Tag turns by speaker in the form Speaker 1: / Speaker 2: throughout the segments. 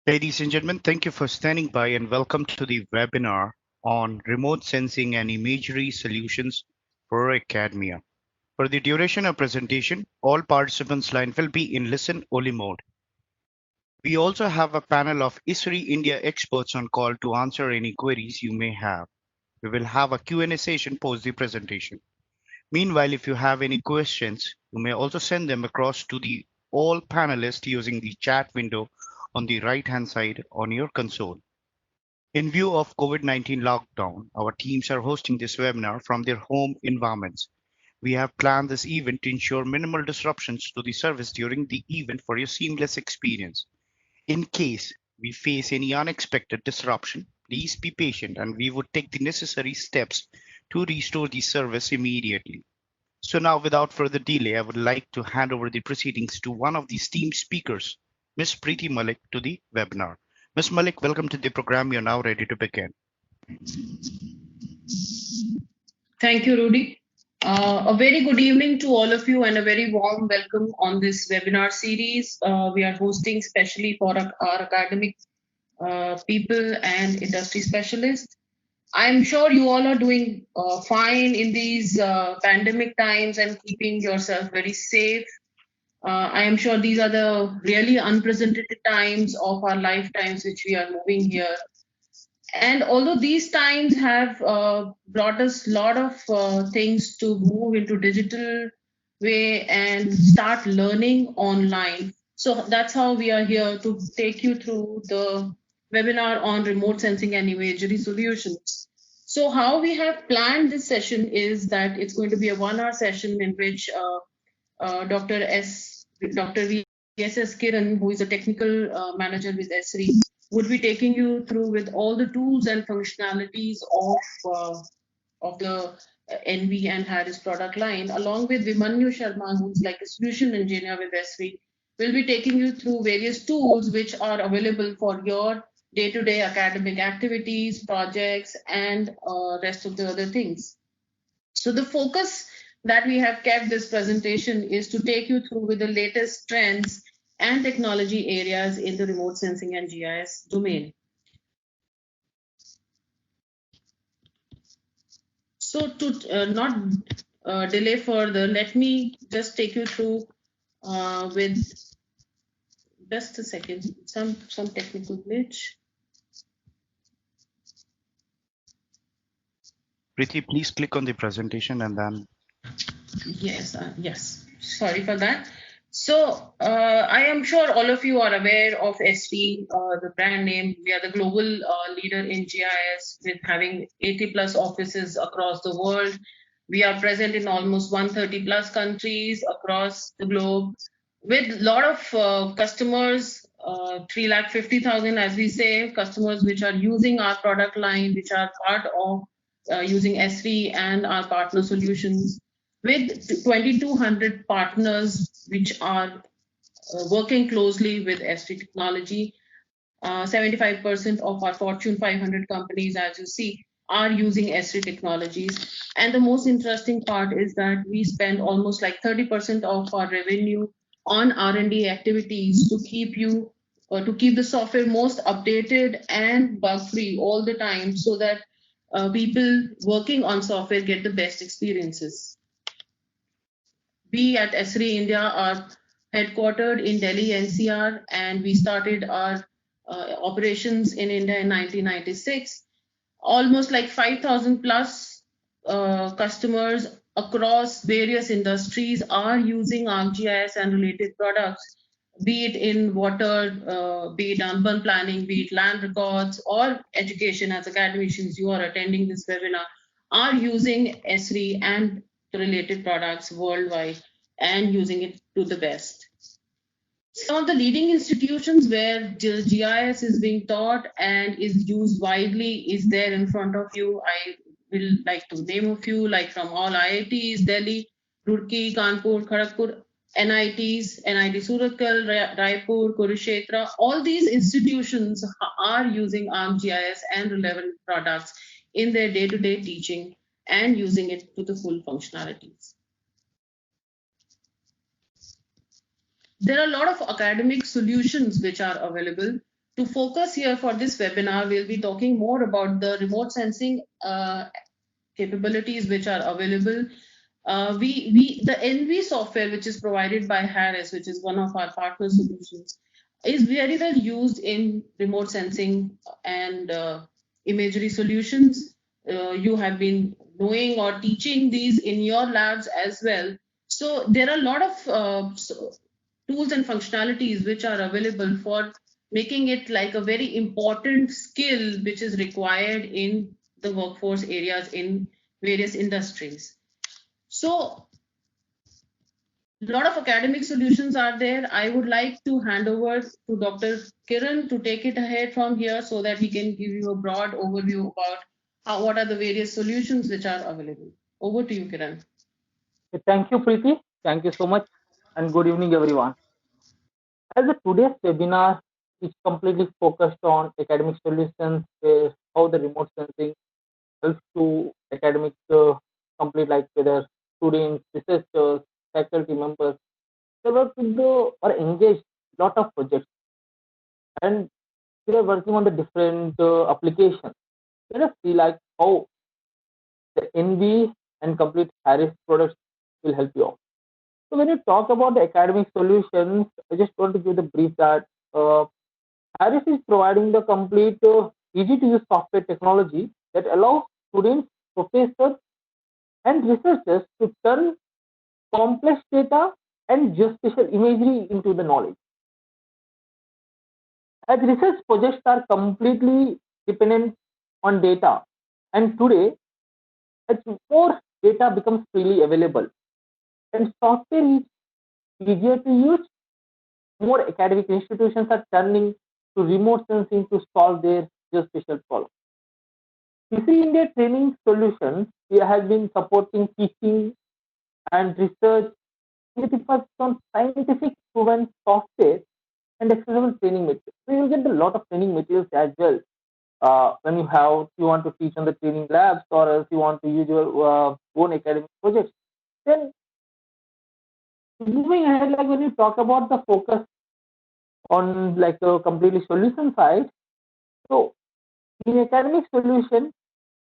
Speaker 1: Ladies and gentlemen, thank you for standing by and welcome to the webinar on remote sensing and imagery solutions for academia. For the duration of presentation, all participants' line will be in listen-only mode. We also have a panel of ISRI India experts on call to answer any queries you may have. We will have a Q&A session post the presentation. Meanwhile, if you have any questions, you may also send them across to the all panelists using the chat window on the right-hand side on your console. In view of COVID-19 lockdown, our teams are hosting this webinar from their home environments. We have planned this event to ensure minimal disruptions to the service during the event for your seamless experience. In case we face any unexpected disruption, please be patient and we would take the necessary steps to restore the service immediately. So now, without further delay, I would like to hand over the proceedings to one of the esteemed speakers, Ms. Preeti Malik, to the webinar. Ms. Malik, welcome to the program. You're now ready to begin.
Speaker 2: Thank you, Rudy. A very good evening to all of you and a very warm welcome on this webinar series we are hosting specially for our academic people and industry specialists. I'm sure you all are doing fine in these pandemic times and keeping yourself very safe. I am sure these are the really unprecedented times of our lifetimes which we are moving here. And although these times have brought us a lot of things to move into digital way and start learning online, so that's how we are here to take you through the webinar on remote sensing and imagery solutions. So how we have planned this session is that it's going to be a 1 hour session in which Dr. VSS Kiran, who is a technical manager with Esri, would be taking you through with all the tools and functionalities of the NV and Harris product line, along with Vimanyu Sharma, who's like a solution engineer with Esri, will be taking you through various tools which are available for your day-to-day academic activities, projects, and rest of the other things. So the focus that we have kept this presentation is to take you through with the latest trends and technology areas in the remote sensing and GIS domain. So to not delay further, let me just take you through with just a second, some technical glitch.
Speaker 1: Preeti, please click on the presentation and then.
Speaker 2: Yes, sorry for that. So I am sure all of you are aware of SV, the brand name. We are the global leader in GIS with having 80 plus offices across the world. We are present in almost 130 plus countries across the globe with a lot of customers, 350,000 as we say, customers which are using our product line, which are part of using SV and our partner solutions with 2,200 partners which are working closely with SV technology. 75% of our Fortune 500 companies, as you see, are using SV technologies. And the most interesting part is that we spend almost like 30% of our revenue on R&D activities to keep the software most updated and bug-free all the time, so that people working on software get the best experiences. We at Esri India are headquartered in Delhi NCR, and we started our operations in India in 1996. Almost like 5,000 plus customers across various industries are using ArcGIS and related products, be it in water, be it urban planning, be it land records, or education. As academicians, you are attending this webinar, are using Esri and the related products worldwide and using it to the best. Some of the leading institutions where GIS is being taught and is used widely is there in front of you. I will like to name a few, like from all IITs, Delhi, Roorkee, Kanpur, Kharagpur, NITs, NIT Surathkal, Raipur, Kurukshetra. All these institutions are using ArcGIS and relevant products in their day-to-day teaching and using it to the full functionalities. There are a lot of academic solutions which are available. to focus here for this webinar, we'll be talking more about the remote sensing capabilities which are available. The NV software, which is provided by Harris, which is one of our partner solutions, is very well used in remote sensing and imagery solutions. You have been knowing or teaching these in your labs as well. So there are a lot of tools and functionalities which are available for making it like a very important skill which is required in the workforce areas in various industries. So a lot of academic solutions are there. I would like to hand over to Dr. Kiran to take it ahead from here so that he can give you a broad overview about what are the various solutions which are available. Over to you, Kiran.
Speaker 3: Thank you, Preeti. Thank you so much, and good evening, everyone. As a today's webinar is completely focused on academic solutions, where how the remote sensing helps to academic complete, like whether students, researchers, faculty members, they work with the or engage lot of projects, and they are working on the different applications. Let us see like how the NV and complete Harris products will help you out. So when you talk about the academic solutions, I just want to give the brief that Harris is providing the complete easy-to-use software technology that allows students, professors, and researchers to turn complex data and geospatial imagery into the knowledge. As research projects are completely dependent on data, and today, as more data becomes freely available and software is easier to use, more academic institutions are turning to remote sensing to solve their geospatial problems. CIFRI India Training Solutions we have been supporting teaching and research with efforts on scientific proven software and accessible training materials. So you will get a lot of training materials as well. When you want to teach on the training labs or else you want to use your own academic projects. Then moving ahead, like when you talk about the focus on like a completely solution side, so in academic solution,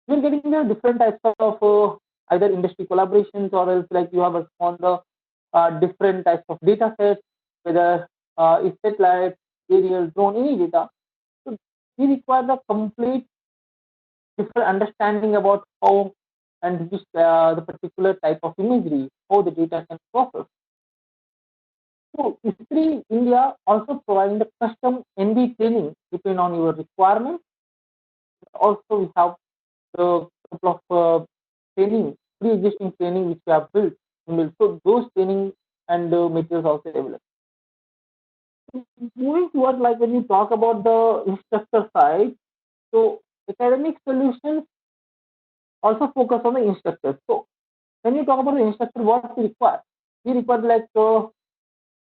Speaker 3: you're getting the different types of either industry collaborations or else like you have on the different types of data sets, whether it's satellite, aerial, drone, any data. So we require the complete different understanding about how and which the particular type of imagery, how the data can process. So ISRI India also providing the custom NV training depending on your requirements. Also, we have the couple of training, pre-existing training which we have built. So those training and materials also available. Moving towards like when you talk about the instructor side, so academic solutions also focus on the instructors. So when you talk about the instructor, what we require? We require like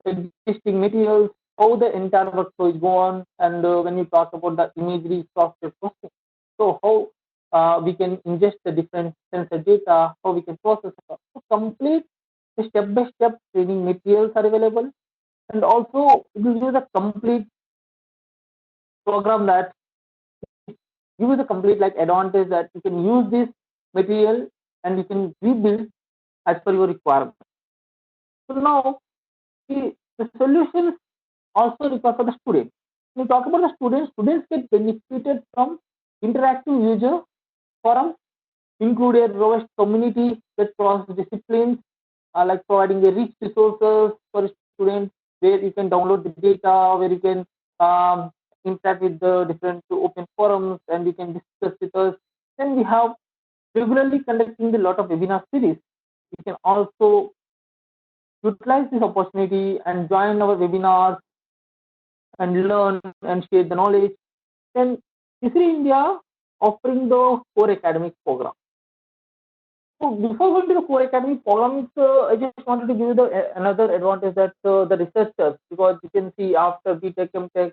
Speaker 3: existing materials, how the entire workflow is going, and when you talk about the imagery software processing, so how we can ingest the different sensor data, how we can process it. So complete step-by-step training materials are available, and also it will give a complete program that give you the complete like advantage that you can use this material and you can rebuild as per your requirement. So now the solutions also require for the students. When we talk about the students get benefited from interactive user forums, include a robust community that cross disciplines, like providing a rich resources for students where you can download the data, where you can interact with the different open forums and you can discuss with us. Then we have regularly conducting a lot of webinar series. You can also utilize this opportunity and join our webinars and learn and share the knowledge. Then ISRI India offering the core academic program. So before going to the core academic programs, I just wanted to give you the another advantage that the researchers, because you can see after BTech, MTech,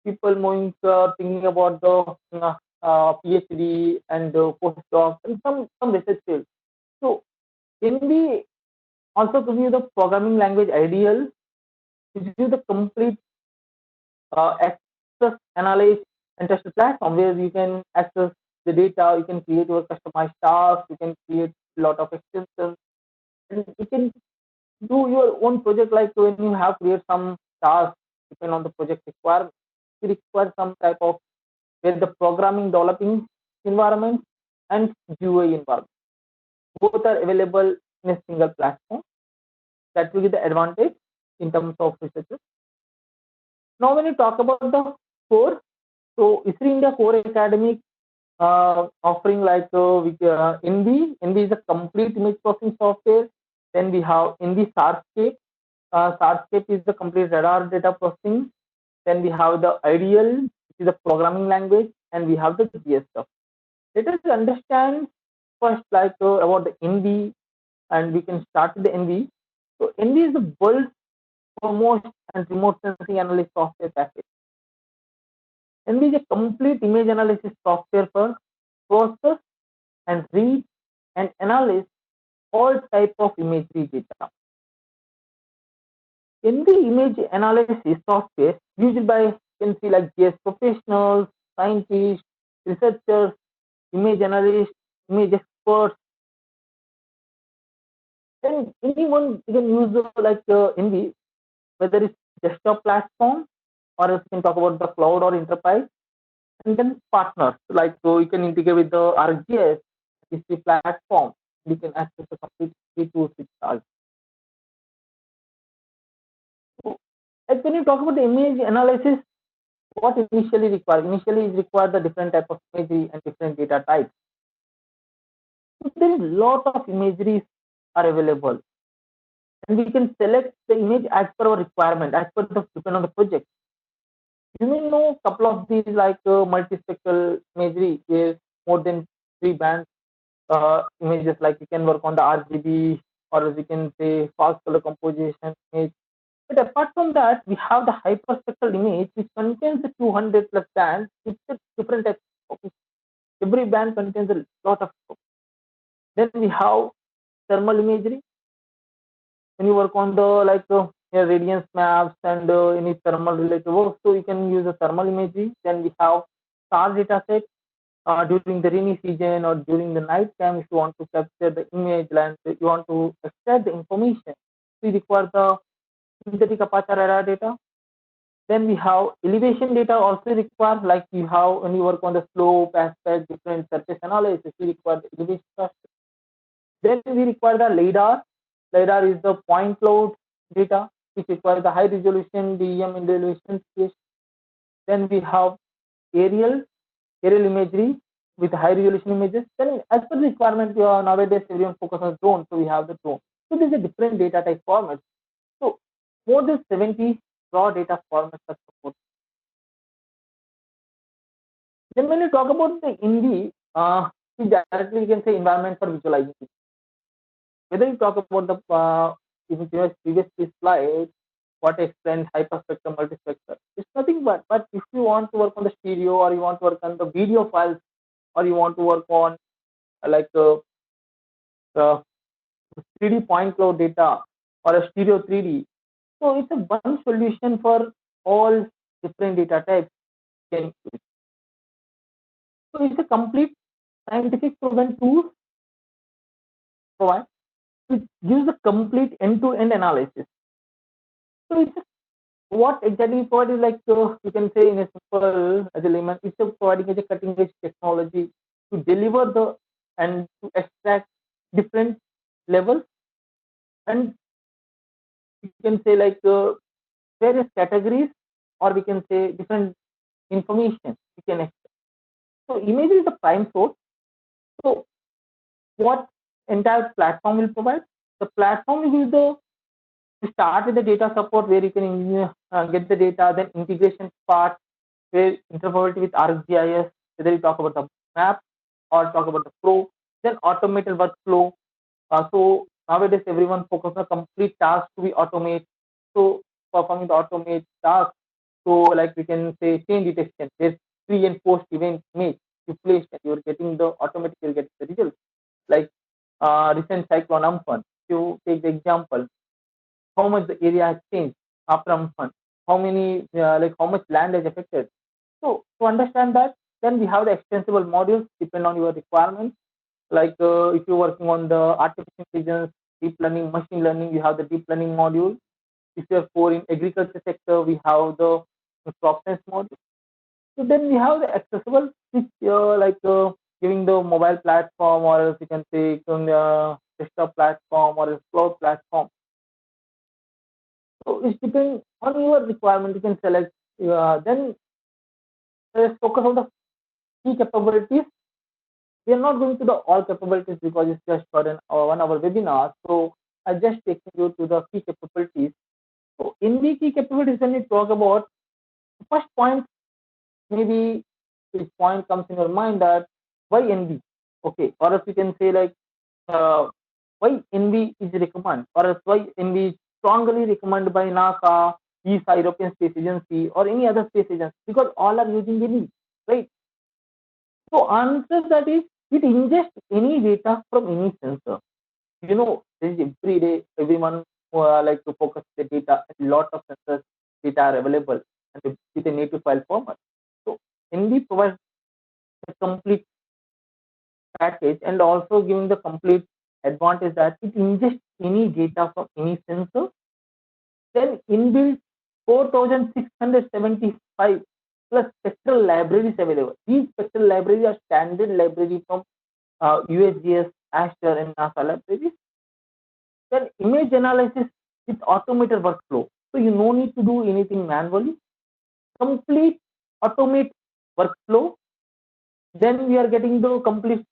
Speaker 3: people moving thinking about the PhD and postdoc and some research fields. So NV also give you the programming language ideal, gives you the complete trust, analyze, and trusted platform where you can access the data, you can create your customized tasks, you can create a lot of extensions, and you can do your own project. Like when you have create some tasks, depending on the project requirement, you require some type of where the programming developing environment and GUI environment both are available in a single platform. That will be the advantage in terms of researchers. Now, when you talk about the core, so ISRI India Core Academic offering like NV. NV is a complete image processing software. Then we have NV Starscape. Starscape is the complete radar data processing. Then we have the Ideal, which is a programming language, and we have the GS stuff. Let us understand first like about the NV, and we can start with the NV. So NV is the world's foremost and remote sensing analysis software package. NV is a complete image analysis software for process and read and analyze all type of imagery data. NV image analysis software used by you can see like GS professionals, scientists, researchers, image analysts, image experts, and anyone you can use like NV, whether it's desktop platform or else you can talk about the cloud or enterprise, and then partners like so you can integrate with the RGS, history platform. You can access the complete free tools with us. So, like when you talk about the image analysis, what initially required? Initially is required the different type of imagery and different data types. So there is a lot of imageries are available, and we can select the image as per our requirement, as per the depend on the project. You may know a couple of these like multispectral imagery where more than 3 bands images, like you can work on the RGB or you can say fast color composition image. But apart from that, we have the hyperspectral image which contains the 200 plus bands with the different types of topics. Every band contains a lot of topics. Then we have thermal imagery. When you work on the like radiance maps and any thermal related work, so you can use the thermal imagery. Then we have star data set during the rainy season or during the night time. If you want to capture the image and you want to extract the information, we require the synthetic aperture radar data. Then we have elevation data also required, like you have when you work on the slope aspect, different surface analysis, we require the elevation aspect. Then we require the LiDAR. LiDAR is the point cloud data, which requires the high resolution DEM in the elevation space. Then we have aerial imagery with high resolution images. Then as per the requirement, nowadays everyone focus on drone, so we have the drone. So there's a different data type formats. So more than 70 raw data formats are supported. Then when you talk about the NV, we directly can say environment for visualization. Whether you talk about the in your previous slide, what I explained hyperspectral, multispectral, it's nothing but if you want to work on the stereo or you want to work on the video files or you want to work on like the 3D point cloud data or a stereo 3D. So it's a one solution for all different data types. So it's a complete scientific proven tool provide which gives a complete end-to-end analysis. So it's what exactly provide is like you can say in a simple as a layman, it's providing a cutting edge technology to deliver the and to extract different levels, and you can say like various categories or we can say different information we can extract. So image is the prime source. So what entire platform will provide? The platform will start with the data support where you can get the data, then integration part where interoperability with ArcGIS, whether you talk about the map or talk about the pro, then automated workflow. So nowadays everyone focus on complete tasks to be automate. So performing the automate task. So like we can say change detection, there's pre and post event image you place and you're getting the automatic, you'll get the results. Like recent cyclone Amphan, you take the example, how much the area has changed after Amphan, how many like how much land is affected. To understand that, then we have the extensible modules depend on your requirements. Like if you're working on the artificial intelligence, deep learning, machine learning, you have the deep learning module. If you're for in agriculture sector, we have the crop science module. So then we have the accessible, which giving the mobile platform, or else you can say on the desktop platform or a cloud platform. So it depends on your requirement. You can select. Then let's focus on the key capabilities. We are not going to the all capabilities because it's just for an 1 hour webinar. So I just taking you to the key capabilities. So in the key capabilities, when we talk about the first point, maybe this point comes in your mind that why NV? Okay, or if you can say like why NV is recommended, or else why NV is strongly recommended by NASA, ESA, European Space Agency, or any other space agency, because all are using NV, right? So answer that is it ingests any data from any sensor. Every day everyone like to focus the data. A lot of sensors data are available and with a native file format. So NV provides a complete package and also giving the complete advantage that it ingests any data from any sensor. Then inbuilt 4,675 plus spectral libraries available. These spectral libraries are standard library from USGS, Aster, and NASA libraries. Then image analysis with automated workflow. So you no need to do anything manually. Complete automate workflow. Then we are getting the complete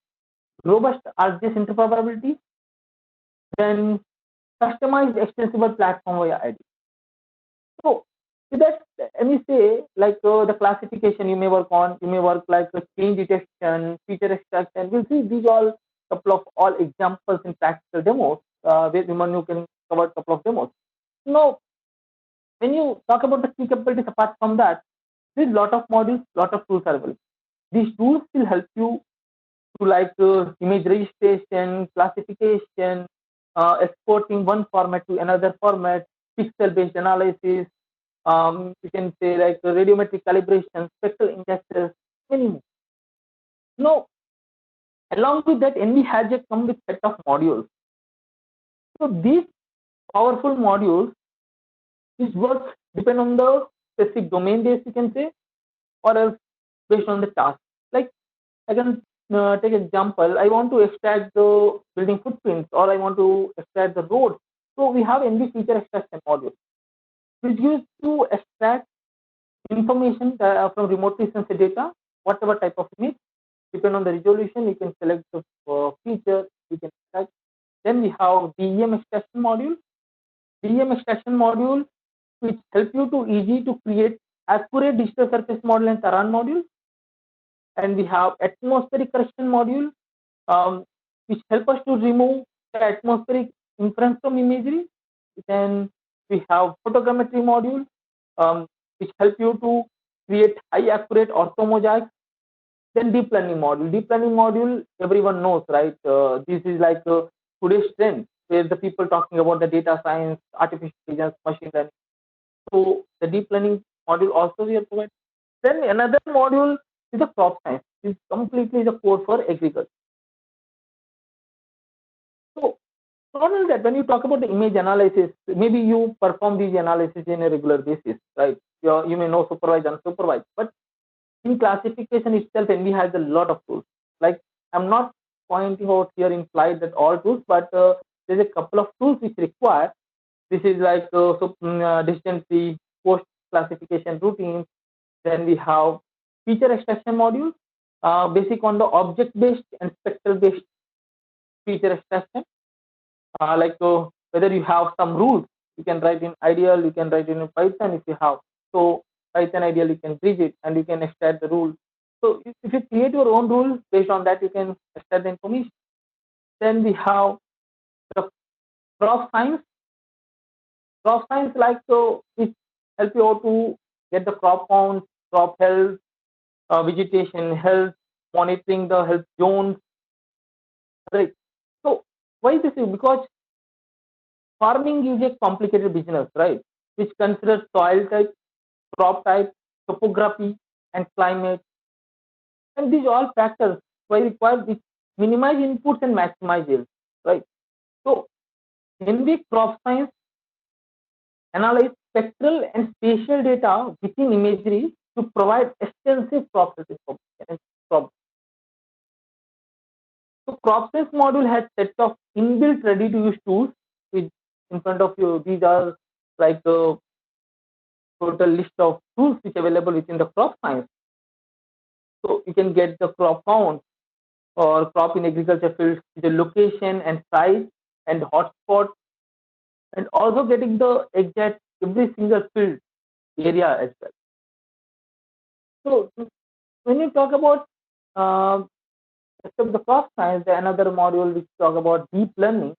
Speaker 3: robust RGS interoperability. Then customized extensible platform via ID. So with that, let me say like the classification you may work on, you may work like change detection, feature extraction. We'll see these all couple of all examples in practical demos where you can cover a couple of demos. Now, when you talk about the key capabilities apart from that, there's a lot of modules, lot of tools are available. These tools will help you to like image registration, classification, exporting one format to another format, pixel-based analysis, you can say like radiometric calibration, spectral indexes, many more. Now, along with that, NV has a come with set of modules. So these powerful modules, which work depend on the specific domain base, you can say, or else based on the task. Like I can take example. I want to extract the building footprints, or I want to extract the roads. So we have NV feature extraction module, which used to extract information from remotely sensed data, whatever type of image. Depending on the resolution, you can select the feature, you can extract. Then we have DEM extraction module. DEM extraction module, which help you to easy to create accurate digital surface model and Taran module. And we have atmospheric correction module, which help us to remove the atmospheric inference from imagery. Then we have photogrammetry module, which help you to create high accurate orthomosaics. Then deep learning module. Deep learning module, everyone knows, right? This is like today's trend, where the people talking about the data science, artificial intelligence, machine learning. So the deep learning module also we are providing. Then another module is the crop science. It's completely the core for agriculture. So not only that, when you talk about the image analysis, maybe you perform these analysis in a regular basis, right? You may know supervised, unsupervised, but in classification itself, NV has a lot of tools. Like I'm not pointing out here in slide that all tools, but there's a couple of tools which require. This is like distance tree, post classification routines. Then we have feature extraction module, basic on the object-based and spectral-based feature extraction. Whether you have some rules, you can write in Ideal, you can write in Python if you have. So Python Ideal, you can bridge it and you can extract the rule. So if you create your own rules based on that, you can extract the information. Then we have the crop science. Crop science it help you out to get the crop count, crop health, vegetation health, monitoring the health zones. Right. So why this is because farming is a complicated business, right? Which considers soil type, crop type, topography, and climate, and these all factors were required which minimize inputs and maximize yield, right? So NV crop science analyze spectral and spatial data within imagery to provide extensive crop health information and crop. So crop science module has set of inbuilt ready to use tools which in front of you. These are like a total list of tools which are available within the crop science. So you can get the crop count or crop in agriculture fields, the location and size and hotspot, and also getting the exact every single field area as well. So when you talk about except the crop science, another module which talk about deep learning.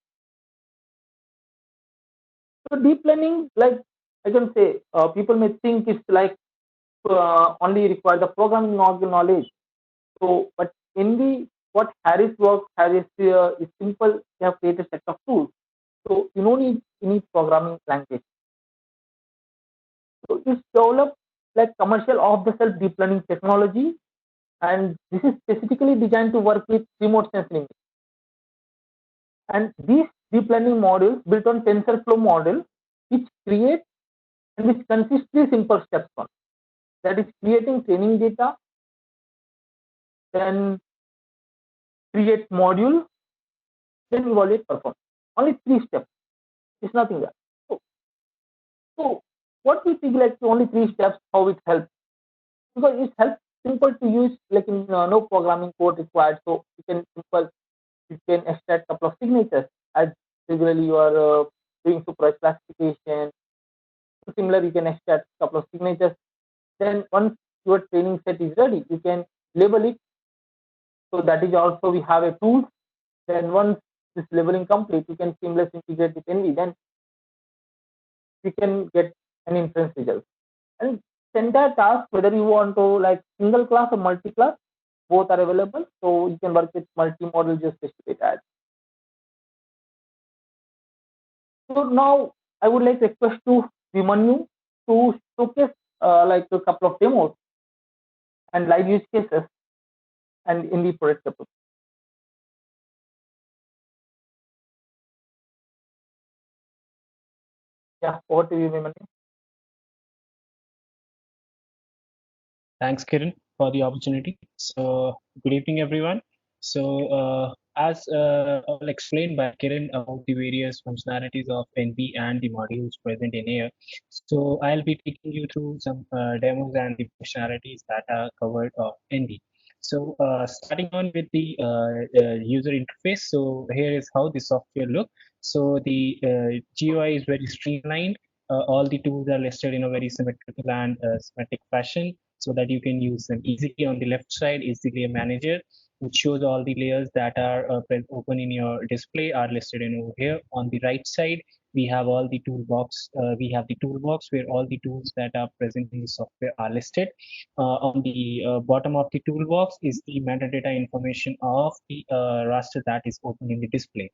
Speaker 3: So deep learning, like I can say, people may think it's like only require the programming knowledge. So, but in the what Harris works, Harris is simple. They have created a set of tools. So you don't need any programming language. So it's developed like commercial off-the-shelf deep learning technology, and this is specifically designed to work with remote sensing. And these deep learning modules built on TensorFlow model, which create and which consists three simple steps. One that is creating training data, then create module, then evaluate performance. Only three steps. It's nothing there. So what we think like only three steps how it helps, because it helps simple to use, like in no programming code required. So you can extract couple of signatures as regularly you are doing supervised classification. So similar, you can extract couple of signatures. Then once your training set is ready, you can label it. So that is also we have a tool. Then once this labeling complete, you can seamless integrate with NV. Then we can get an inference result. And entire task, whether you want to like single class or multi class, both are available. So you can work with multi-model just specific ads. So now I would like to request to Vimanyu to showcase like a couple of demos and live use cases and in the product approach. Yeah, over to you, Vimanyu.
Speaker 4: Thanks, Kiran, for the opportunity. So, good evening, everyone. So, as all explained by Kiran about the various functionalities of NV and the modules present in here, so I'll be taking you through some demos and the functionalities that are covered of NV. So, starting on with the user interface. So, here is how the software look. So, the GUI is very streamlined. All the tools are listed in a very symmetrical and symmetric fashion, so that you can use them easily. On the left side is the layer manager, which shows all the layers that are open in your display are listed in over here. On the right side, we have all the toolbox. We have the toolbox where all the tools that are present in the software are listed. On the bottom of the toolbox is the metadata information of the raster that is open in the display.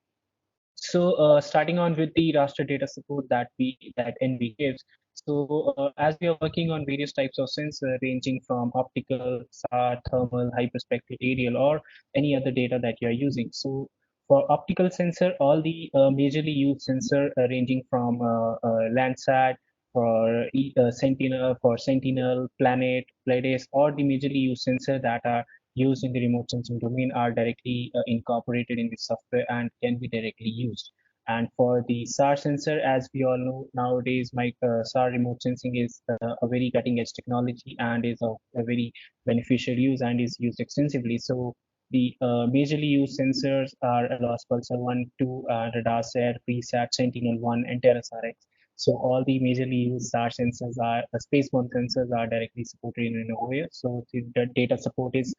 Speaker 4: So starting on with the raster data support that NV gives. So as we are working on various types of sensor ranging from optical, SAR, thermal, hyperspectral, aerial, or any other data that you are using. So for optical sensor, all the majorly used sensor ranging from Landsat, for Sentinel, Planet, Pleiades, or the majorly used sensor that are used in the remote sensing domain are directly incorporated in the software and can be directly used. And for the SAR sensor, as we all know nowadays, SAR remote sensing is a very cutting edge technology and is of a very beneficial use and is used extensively. So the majorly used sensors are ALOS Pulsar 1, 2, Radarsat, PSAT, Sentinel-1, and TerraSAR-X. So all the majorly used SAR sensors are spaceborne sensors are directly supported in Innovair. So the data support is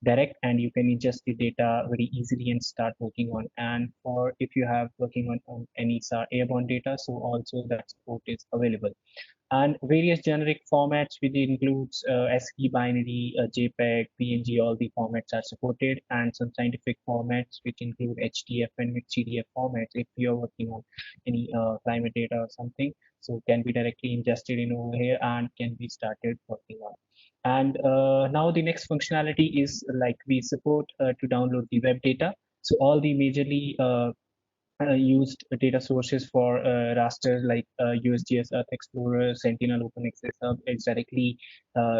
Speaker 4: direct and you can ingest the data very easily and start working on. And for if you have working on any SAR airborne data, so also that support is available. and various generic formats, which includes ASCII, binary, JPEG, PNG. All the formats are supported, and some scientific formats which include HDF and mixed CDF formats. If you're working on any climate data or something, so can be directly ingested in over here and can be started working on. And now the next functionality is like we support to download the web data. So all the majorly used data sources for raster like USGS, Earth Explorer, Sentinel, OpenAccess Hub is directly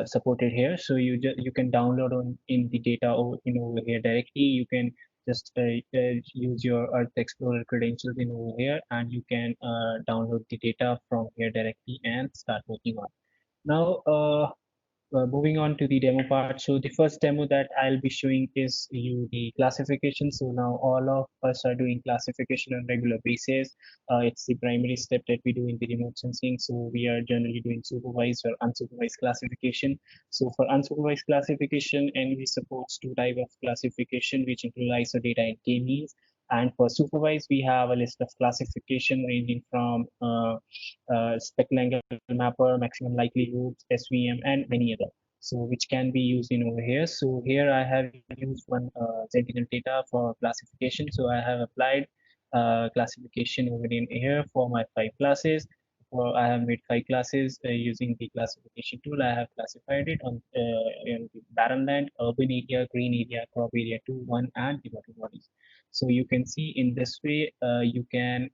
Speaker 4: supported here. So you can download on in the data over here directly. You can just use your Earth Explorer credentials in over here, and you can download the data from here directly and start working on. Now, moving on to the demo part. So the first demo that I'll be showing is you the classification. So now all of us are doing classification on regular basis. It's the primary step that we do in the remote sensing. So we are generally doing supervised or unsupervised classification. So for unsupervised classification, NV supports two types of classification, which include ISO data and k-means. And for supervised, we have a list of classification ranging from speckle angle mapper, maximum likelihood, SVM, and many other. So which can be used in over here. So here I have used one Sentinel data for classification. So I have applied classification over in here for my 5 classes. I have made 5 classes using the classification tool. I have classified it on in the barren land, urban area, green area, crop area 2, 1, and the water bodies. So you can see in this way you can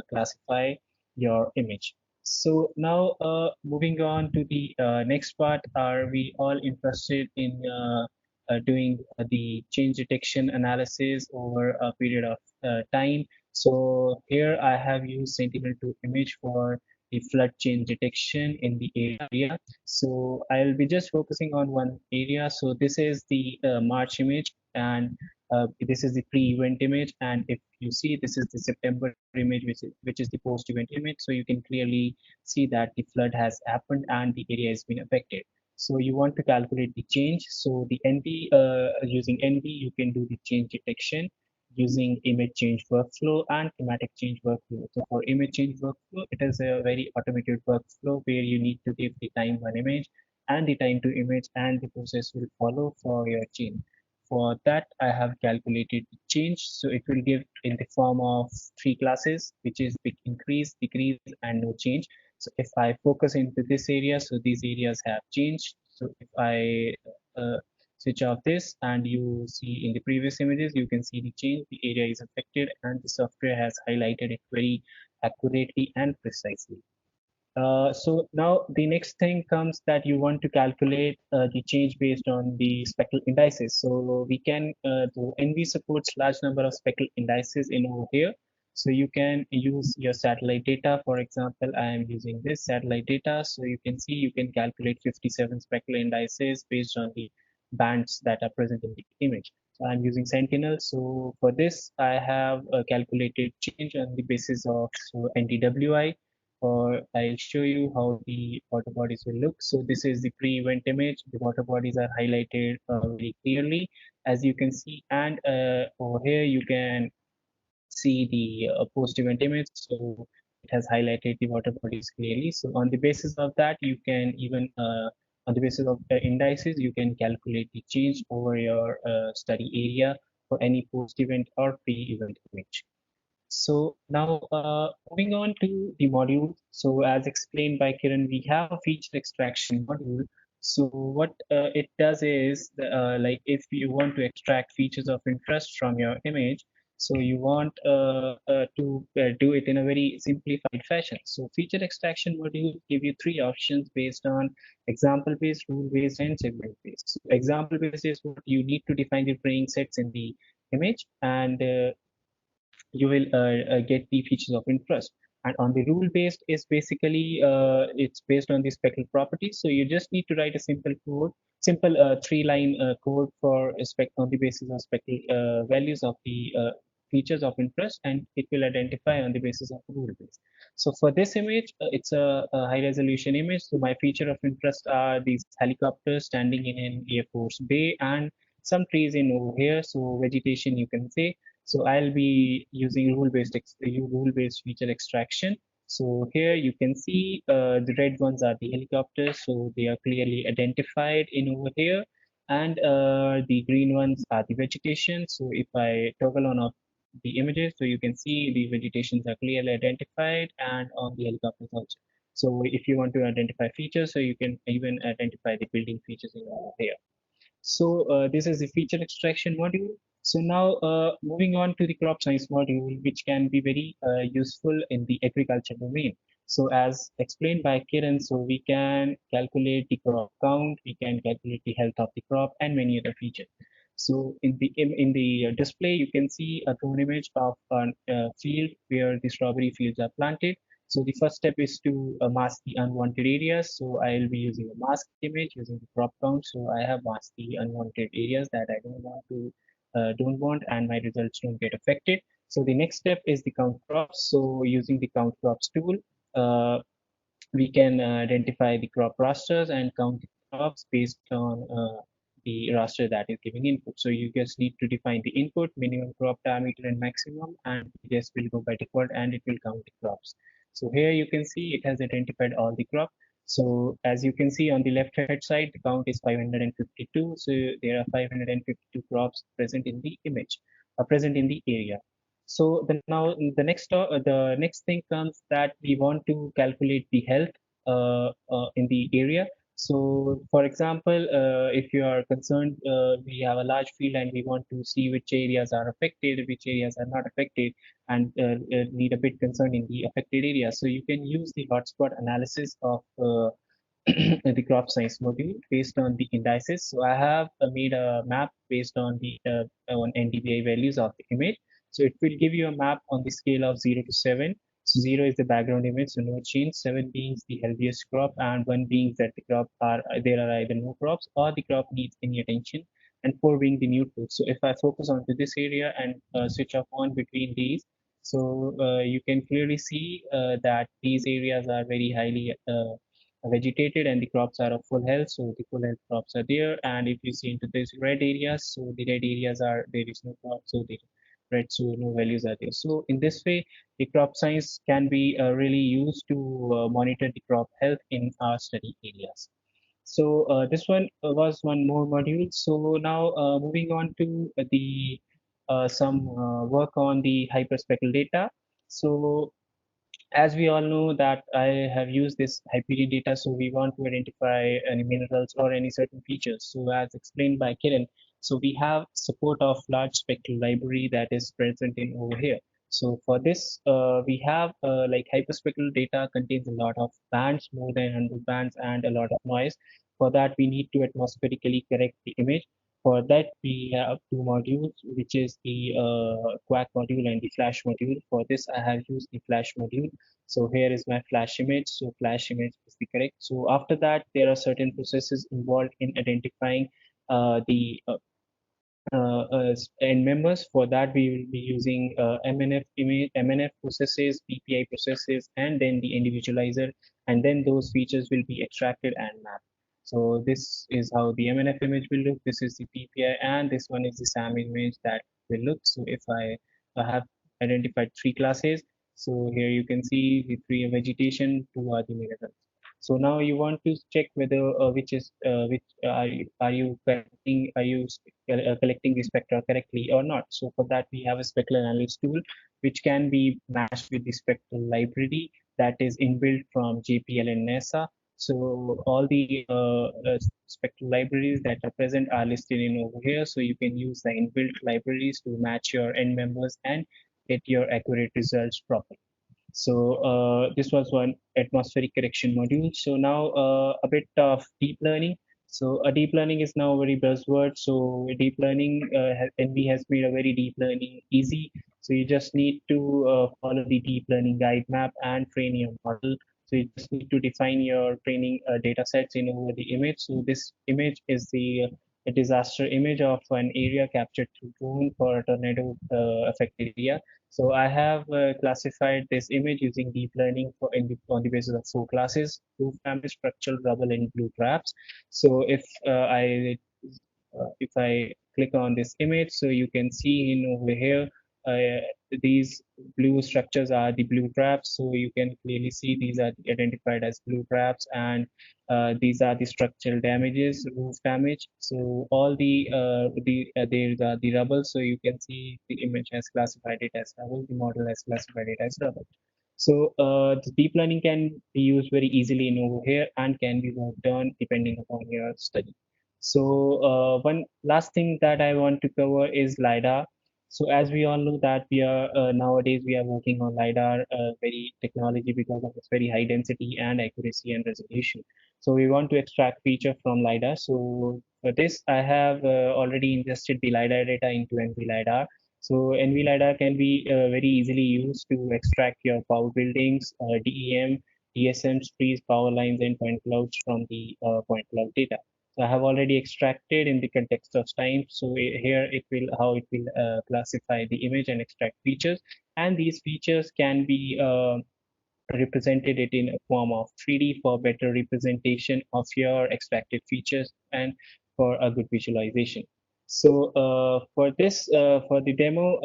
Speaker 4: classify your image. So now moving on to the next part, are we all interested in doing the change detection analysis over a period of time? So here I have used Sentinel-2 image for the flood change detection in the area. So I'll be just focusing on one area. So this is the March image, and this is the pre-event image. And if you see, this is the September image, which is the post-event image. So you can clearly see that the flood has happened and the area has been affected. So you want to calculate the change. So the NV, using NV, you can do the change detection using image change workflow and thematic change workflow. So for image change workflow, it is a very automated workflow where you need to give the time one image and the time to image, and the process will follow for your change. For that, I have calculated the change. So it will give in the form of 3 classes, which is big increase, decrease, and no change. So if I focus into this area, so these areas have changed. So if I switch off this and you see in the previous images, you can see the change, the area is affected, and the software has highlighted it very accurately and precisely. So now the next thing comes that you want to calculate the change based on the speckle indices. So we can, the NV supports large number of speckle indices in over here. So you can use your satellite data. For example, I am using this satellite data. So you can see you can calculate 57 speckle indices based on the bands that are present in the image. So I'm using Sentinel. So for this, I have calculated change on the basis of NDWI, or I'll show you how the water bodies will look. So this is the pre-event image. The water bodies are highlighted very clearly, as you can see. And over here, you can see the post-event image. So it has highlighted the water bodies clearly. So on the basis of that, you can even, on the basis of indices, you can calculate the change over your study area for any post-event or pre-event image. So now moving on to the module. So as explained by Kiran, we have a feature extraction module. So what it does is like if you want to extract features of interest from your image, so you want to do it in a very simplified fashion. So feature extraction module give you 3 options based on example-based, rule-based, and segment-based. So example-based is what you need to define the training sets in the image, and you will get the features of interest. And on the rule based is basically it's based on the speckle properties. So you just need to write a simple code, simple 3-line code for a spec on the basis of speckle values of the features of interest, and it will identify on the basis of rule based. So for this image, it's a high resolution image. So my feature of interest are these helicopters standing in an Air Force bay and some trees in over here. So vegetation, you can say. So I'll be using rule-based feature extraction. So here you can see the red ones are the helicopters, so they are clearly identified in over here, and the green ones are the vegetation. So if I toggle on off the images, so you can see the vegetations are clearly identified and on the helicopters also. So if you want to identify features, so you can even identify the building features in over here. So this is the feature extraction module. So now moving on to the crop science module, which can be very useful in the agriculture domain. So as explained by Kiran, so we can calculate the crop count, we can calculate the health of the crop and many other features. So in the display, you can see a drone image of a field where the strawberry fields are planted. So the first step is to mask the unwanted areas. So I'll be using a mask image using the crop count. So I have masked the unwanted areas that I don't want, and my results don't get affected. So the next step is the count crops. So using the count crops tool, uh, we can identify the crop rasters and count the crops based on the raster that is giving input. So you just need to define the input, minimum crop diameter and maximum, and this will go by default and it will count the crops. So here you can see it has identified all the crop. So as you can see on the left hand side, the count is 552. So there are 552 crops present in the image, present in the area. So now the next thing comes that we want to calculate the health in the area. So for example, if you are concerned, we have a large field and we want to see which areas are affected, which areas are not affected, and need a bit concern in the affected areas. So you can use the hotspot analysis of the crop science module based on the indices. So I have made a map based on the on NDVI values of the image. So it will give you a map on the scale of 0 to 7. So 0 is the background image, so no change. 7 being the healthiest crop, and 1 being that the crop are there are either no crops or the crop needs any attention, and 4 being the neutral. So if I focus onto this area and switch off on between these, so you can clearly see that these areas are very highly vegetated and the crops are of full health. So the full health crops are there. And if you see into these red areas, so the red areas are there is no crop, so the red, so no values are there. So in this way, the crop science can be really used to monitor the crop health in our study areas. So this one was one more module. So now moving on to the some work on the hyperspectral data. So as we all know that I have used this Hyperion data, so we want to identify any minerals or any certain features. So as explained by Kiran, so we have support of large spectral library that is present in over here. So for this, we have like hyperspectral data contains a lot of bands, more than 100 bands, and a lot of noise. For that, we need to atmospherically correct the image. For that, we have two modules, which is the Quack module and the Flash module. For this, I have used the Flash module. So here is my flash image. So flash image is the correct. So after that, there are certain processes involved in identifying the end members. For that, we will be using MNF image, MNF processes, PPI processes, and then the individualizer, and then those features will be extracted and mapped. So this is how the MNF image will look. This is the PPI, and this one is the SAM image that will look. So if I have identified three classes, so here you can see the three are vegetation, two are the minerals. So now you want to check whether which are you collecting the spectra correctly or not. So for that we have a spectral analysis tool which can be matched with the spectral library that is inbuilt from JPL and NASA. So all the spectral libraries that are present are listed in over here. So you can use the inbuilt libraries to match your end members and get your accurate results properly. So this was one atmospheric correction module. So now a bit of deep learning. So a deep learning is now a very buzzword. So deep learning, NV has made a very deep learning easy. So you just need to follow the deep learning guide map and train your model. So you just need to define your training data sets in over the image. So this image is the a disaster image of an area captured through drone for a tornado affected area. So I have classified this image using deep learning on the basis of four classes: roof damage, structural rubble, and blue traps. So if I click on this image, so you can see in over here these blue structures are the blue traps. So you can clearly see these are identified as blue traps, and these are the structural damages, roof damage. So all there are the rubble. So you can see the image has classified it as rubble. The model has classified it as rubble. So the deep learning can be used very easily in over here and can be worked on depending upon your study. So one last thing that I want to cover is LiDAR. So as we all know that we are nowadays we are working on LiDAR very technology because of its very high density and accuracy and resolution. So we want to extract feature from LiDAR. So for this, I have already ingested the LiDAR data into NV LiDAR. So NV LiDAR can be very easily used to extract your power buildings, DEM, DSMs, trees, power lines, and point clouds from the point cloud data. So I have already extracted in the context of time. So here it will how it will classify the image and extract features, and these features can be represented it in a form of 3D for better representation of your extracted features and for a good visualization. So for this, for the demo,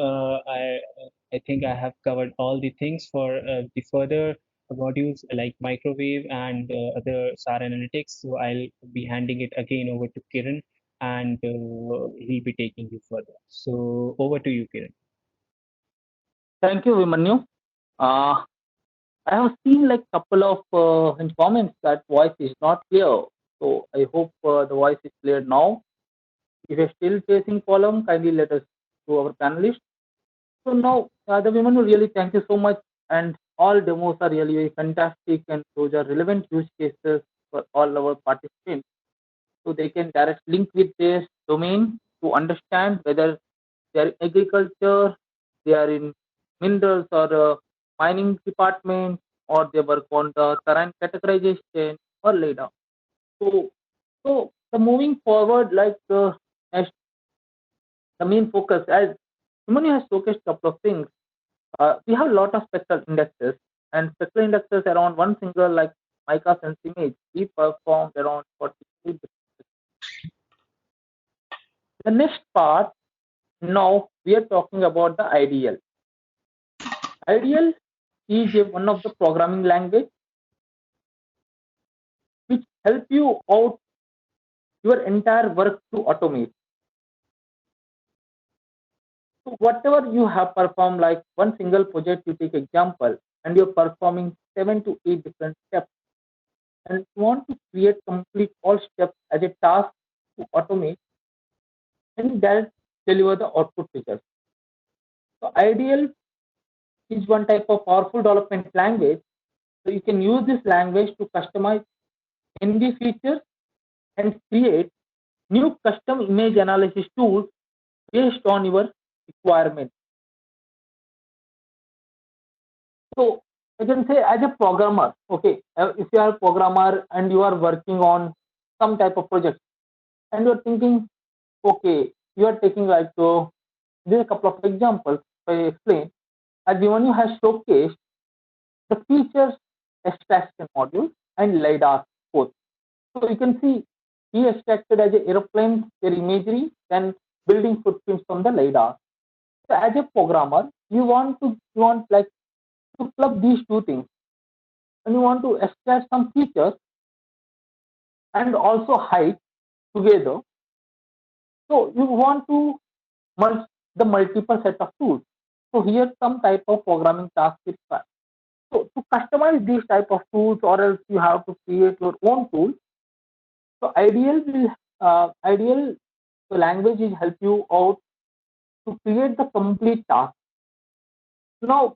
Speaker 4: I think I have covered all the things for the further modules like microwave and other SAR analytics. So I'll be handing it again over to Kiran, and he'll be taking you further. So over to you, Kiran.
Speaker 3: Thank you, Vimanyu. Uh, I have seen like couple of in comments that voice is not clear. So I hope the voice is clear now. If you're still facing problem, kindly let us to our panelists. So now the women will really thank you so much, and all demos are really very fantastic, and those are relevant use cases for all our participants. So they can direct link with their domain to understand whether they are in agriculture, they are in minerals or mining department, or they work on the terrain categorization or LiDAR. So the moving forward, like as the main focus, as Simone has showcased a couple of things. We have a lot of spectral indexes, and spectral indexes around one single like mica sense image. We performed around 43. The next part, now we are talking about the IDL. IDL is one of the programming language which help you out your entire work to automate. So whatever you have performed, like one single project, you take example, and you're performing 7 to 8 different steps, and you want to create complete all steps as a task to automate, and that deliver the output figures. So IDL is one type of powerful development language. So you can use this language to customize NV features and create new custom image analysis tools based on your requirement. So I can say as a programmer, okay, if you are a programmer and you are working on some type of project, and you're thinking, okay, you are taking like there's a couple of examples I explain. As Vimanyu has showcased the features extraction module and LiDAR both. So you can see he extracted as a airplane their imagery and building footprints from the LiDAR. So as a programmer, you want like to club these two things, and you want to extract some features and also height together. So you want to merge the multiple set of tools. So here some type of programming task is required. So to customize these type of tools, or else you have to create your own tool. So ideal the language will help you out to create the complete task. Now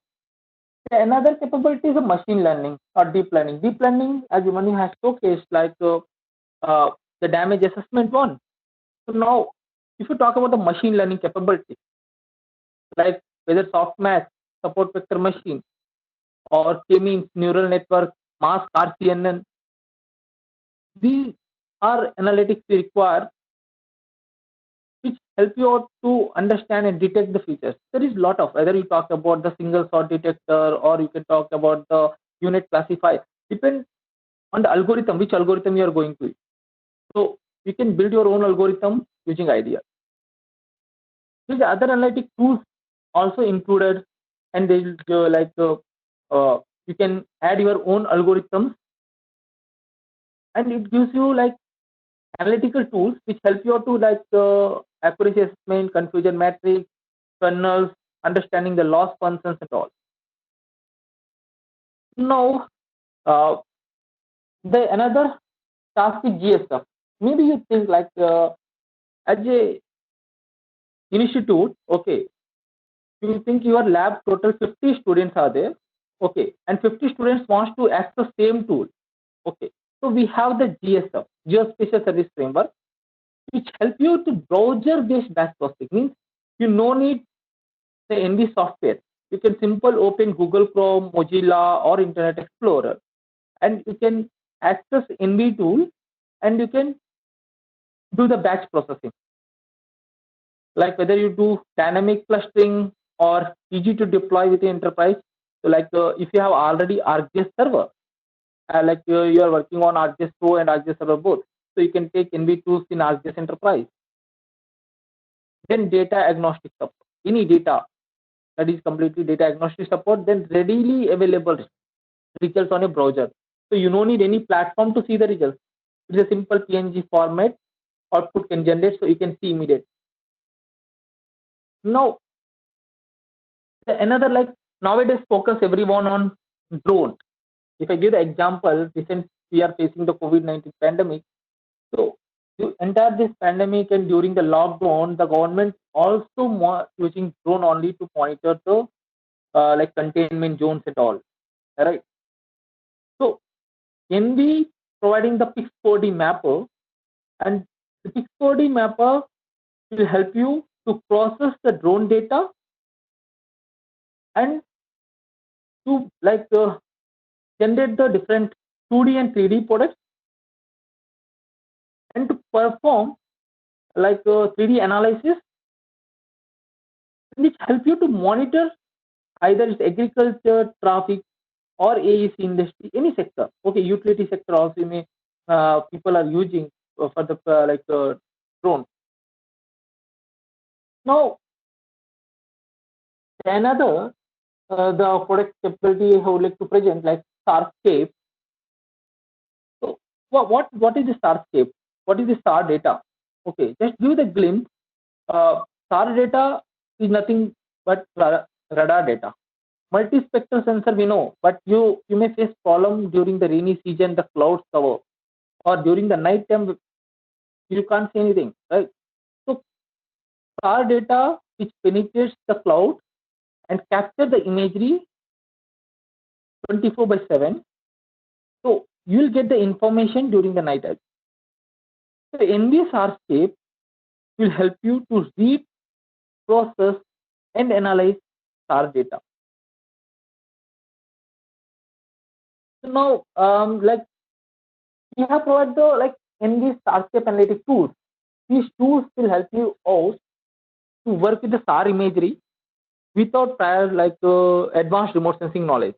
Speaker 3: another capability is a machine learning or deep learning. Deep learning, as Yumani has showcased, like the damage assessment one. So now, if you talk about the machine learning capability, like whether softmax, support vector machine, or k-means neural network, mask RCNN, these are analytics we require which help you out to understand and detect the features. There is a lot of, whether you talk about the single sort detector or you can talk about the unit classifier, depend on the algorithm, which algorithm you are going to use. So you can build your own algorithm using IDL. These other analytic tools also included and they will you can add your own algorithms, and it gives you like analytical tools which help you to accuracy assessment, confusion matrix, kernels, understanding the loss functions and all. Now, the another task is GSF. Maybe you think as a institute, okay, you think your lab total 50 students are there, okay, and 50 students wants to access same tool, okay. So we have the GSF, Geospatial Service Framework, which help you to browser-based batch processing. Means you no need the NV software. You can simple open Google Chrome, Mozilla, or Internet Explorer, and you can access NV tool, and you can do the batch processing. Like whether you do dynamic clustering or easy to deploy with the enterprise. So if you have already ArcGIS server, you are working on ArcGIS Pro and ArcGIS Server both, so you can take NV tools in ArcGIS Enterprise. Then data agnostic support. Any data that is completely data agnostic support, then readily available results on a browser. So you don't need any platform to see the results. It's a simple PNG format output can generate, so you can see immediate. Now, another nowadays focus everyone on drone. If I give the example, recent we are facing the COVID-19 pandemic. So to enter this pandemic and during the lockdown, the government also using drone only to monitor the containment zones and all. Right. So NV providing the Pix4D mapper, and the Pix4D mapper will help you to process the drone data and to generate the different 2D and 3D products, and to perform 3D analysis, which help you to monitor either it's agriculture, traffic, or AEC industry, any sector. Okay, utility sector also may people are using for the drone. Now, another the product capability I would like to present like Starscape. So what is the Starscape? What is the star data? Okay, just give the glimpse. Star data is nothing but radar data. Multispectral sensor we know, but you may face problem during the rainy season, the clouds cover, or during the night time you can't see anything, right? So star data which penetrates the cloud and capture the imagery 24/7. So you will get the information during the night. So NV Starscape will help you to read, process, and analyze star data. So now, we have provided the NV Starscape analytic tools. These tools will help you out to work with the star imagery without prior advanced remote sensing knowledge.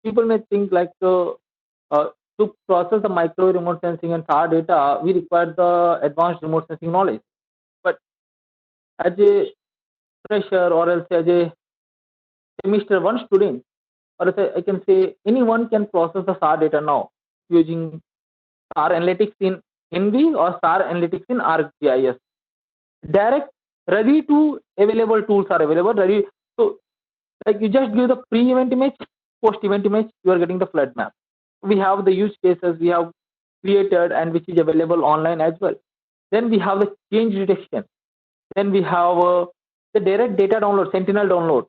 Speaker 3: People may think to process the micro remote sensing and SAR data, we require the advanced remote sensing knowledge. But as a fresher or else as a semester one student, or I can say anyone can process the SAR data now using SAR analytics in NV or SAR analytics in ArcGIS. Direct, ready to available tools are available. Ready, so you just give the pre-event image, post-event image, you are getting the flood map. We have the use cases we have created and which is available online as well. Then we have the change detection. Then we have the direct data download, Sentinel download.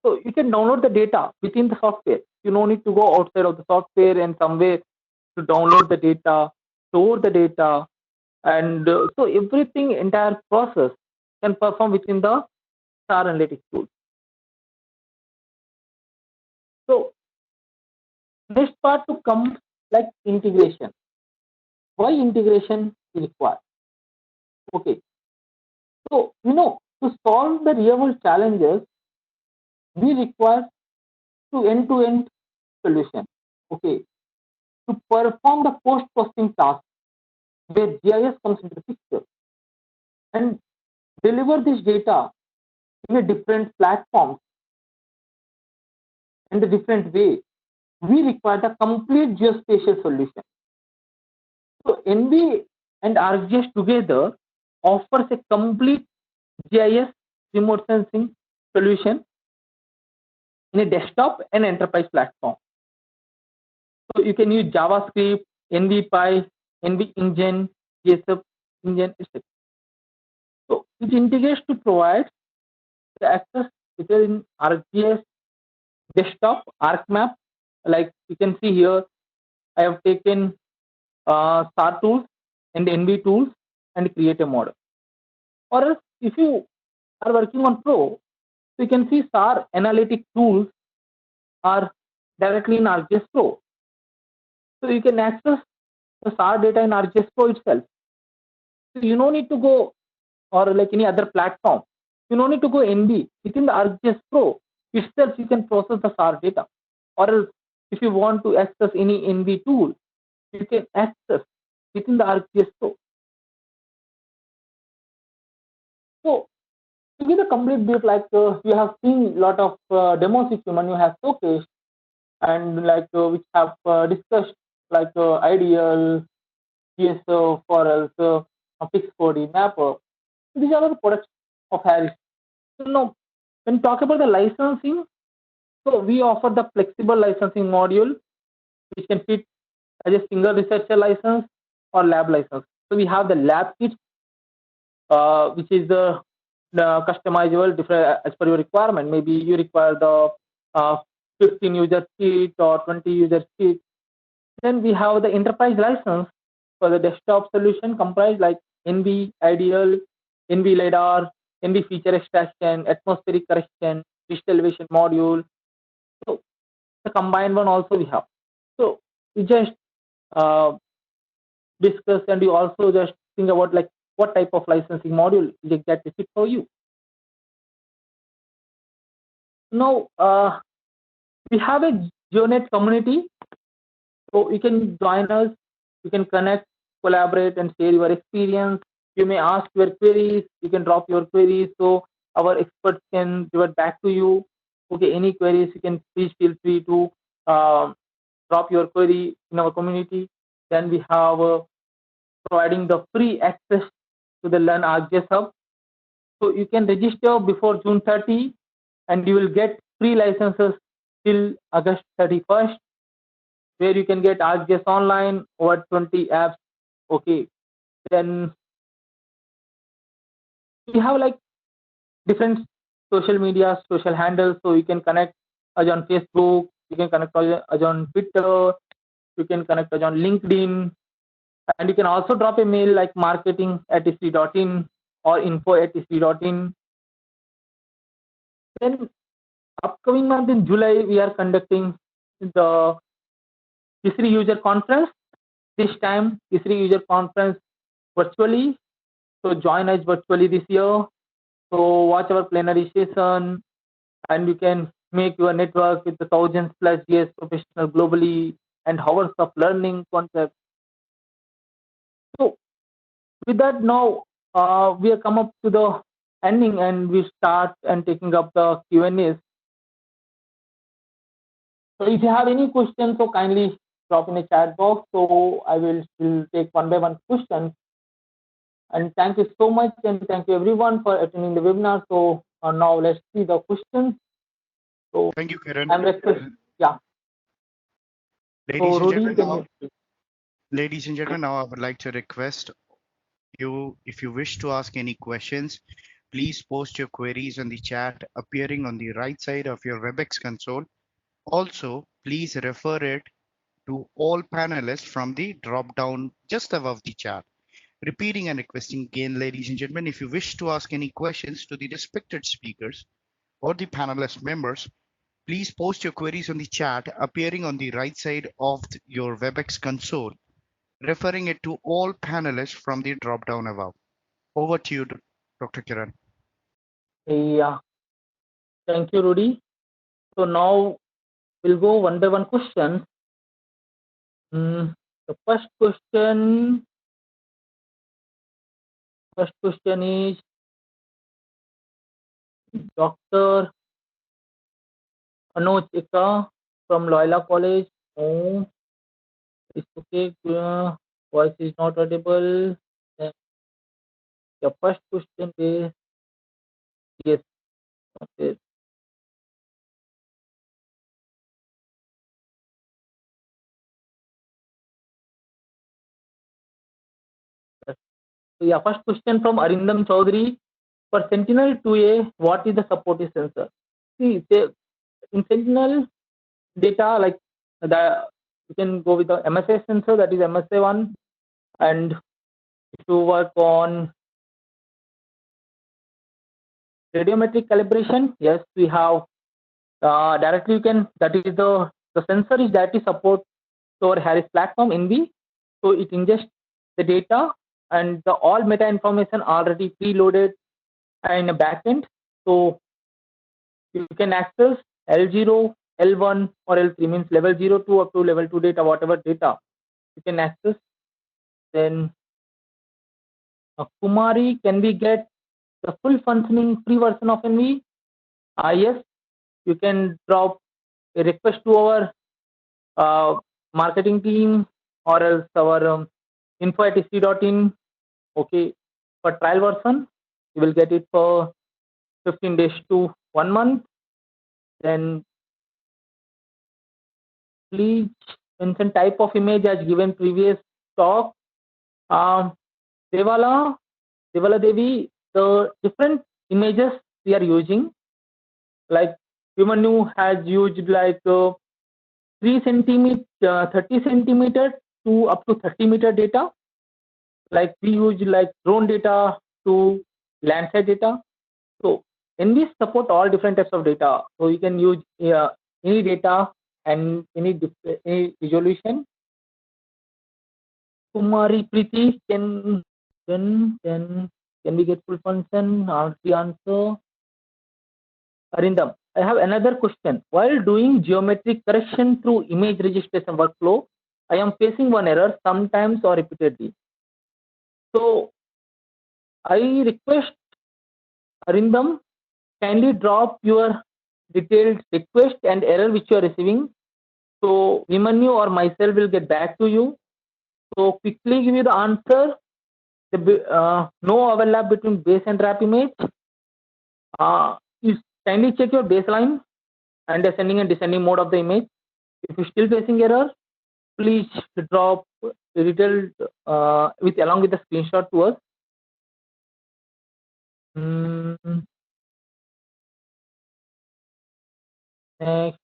Speaker 3: So you can download the data within the software. You don't need to go outside of the software and somewhere to download the data, store the data, and so everything, entire process can perform within the SAR analytics tool. So next part to come like integration. Why integration is required? Okay. So to solve the real world challenges, we require to end-to-end solution. Okay. To perform the post-processing task where GIS comes into the picture and deliver this data in a different platforms and a different way. We require the complete geospatial solution. So NV and ArcGIS together offers a complete GIS remote sensing solution in a desktop and enterprise platform. So you can use JavaScript, NVPy, NV Engine, GSF Engine, etc. So it integrates to provide the access within ArcGIS desktop, ArcMap. Like you can see here, I have taken SAR tools and NV tools and create a model. Or else, if you are working on Pro, you can see SAR analytic tools are directly in ArcGIS Pro. So you can access the SAR data in ArcGIS Pro itself. So you don't need to go or like any other platform. You don't need to go NV. Within the ArcGIS Pro itself, you can process the SAR data. Or else, if you want to access any NV tool, you can access within the ArcGIS Pro. So to give a complete brief, like you have seen a lot of demos which Manu has showcased, and like which have discussed like Ideal, GSO, Forels, Fixed 4D Mapper. These are the products of Harris. So now, when talk about the licensing, so we offer the flexible licensing module, which can fit as a single researcher license or lab license. So we have the lab kit, which is the customizable different as per your requirement. Maybe you require the 15 user kit or 20 user kit. Then we have the enterprise license for the desktop solution comprised like NV Ideal, NV LiDAR, NV feature extraction, atmospheric correction, digital elevation module. So the combined one also we have. So we just uh, discuss and you also just think about like what type of licensing module is exactly fit for you. Now we have a GeoNet community, so you can join us, you can connect, collaborate, and share your experience. You may ask your queries, you can drop your queries, so our experts can revert back to you. Okay, any queries, you can please feel free to drop your query in our community. Then we have providing the free access to the Learn ArcGIS Hub. So you can register before June 30 and you will get free licenses till August 31st, where you can get ArcGIS online over 20 apps. Okay, then we have like different social media, social handles, so you can connect us on Facebook, you can connect us on Twitter, you can connect us on LinkedIn, and you can also drop a mail like marketing@isri.in or info@isri.in. Then upcoming month in July, we are conducting the ISRI user conference. This time, ISRI user conference virtually. So join us virtually this year. So watch our plenary session, and you can make your network with the thousands plus GS professionals globally and hours of learning concepts. So with that, now we have come up to the ending, and we start and taking up the Q&As. So if you have any questions, so kindly drop in the chat box. So I will take one by one questions. And thank you so much, and thank you everyone for attending the webinar. So now let's see the questions. So
Speaker 1: Thank you, Kiran.
Speaker 3: I'm requesting, yeah.
Speaker 1: Ladies
Speaker 3: So
Speaker 1: and
Speaker 3: Rudy,
Speaker 1: gentlemen, now I would like to request you, if you wish to ask any questions, please post your queries on the chat appearing on the right side of your WebEx console. Also, please refer it to all panelists from the drop down just above the chat. Repeating and requesting again, ladies and gentlemen, if you wish to ask any questions to the respected speakers or the panelist members, please post your queries on the chat appearing on the right side of your WebEx console, referring it to all panelists from the drop down above. Over to you, Dr. Kiran.
Speaker 3: yeah, thank you, Rudy. So now we'll go one by one question. The first question is Dr. Manoj Eka from Loyola College. Oh, it's okay. Voice is not audible. The first question is yes. Okay. So yeah, first question from Arindam Chaudhary. For Sentinel-2A, what is the supportive sensor? See, in Sentinel data, like the you can go with the MSA sensor, that is MSA1, and if you work on radiometric calibration, yes, we have directly you can, that is the sensor is directly support to our Harris platform NV, so it ingests the data and the all meta information already preloaded in a backend, so you can access L0, L1 or L3, means level 0 to up to level 2 data, whatever data you can access. Then Kumari, can we get the full functioning free version of NV? Yes, you can drop a request to our marketing team or else our info@sc.in. Okay, for trial version, you will get it for 15 days to 1 month. Then please mention type of image as given previous talk. Devala Devi, the different images we are using, like Human has used like 3 centimeter, 30 centimeter to up to 30-meter data. Like we use like drone data to Landsat data. So NV support all different types of data. So you can use any data and any resolution. Kumari Preeti, can we get full function? The answer. Arindam, I have another question. While doing geometric correction through image registration workflow, I am facing one error sometimes or repeatedly. So I request Arindam, kindly drop your detailed request and error which you are receiving. So Vimanyu or myself will get back to you. So quickly give you the answer. No overlap between base and wrap image. You kindly check your baseline and ascending and descending mode of the image. If you're still facing error, please drop the detailed with along with the screenshot to us. Next,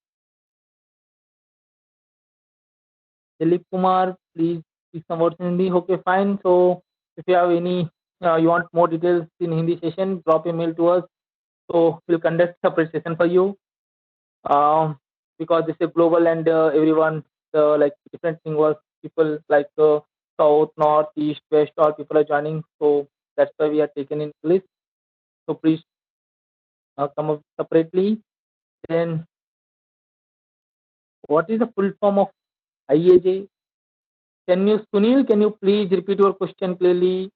Speaker 3: Dilip Kumar, please speak some words in Hindi. Okay, fine. So if you have any, you want more details in Hindi session, drop a mail to us. So we'll conduct separate session for you. Because this is global and everyone like different thing was people like south, north, east, west, all people are joining. So that's why we are taken in list. So please come up separately. Then what is the full form of IAJ? Sunil, can you please repeat your question clearly?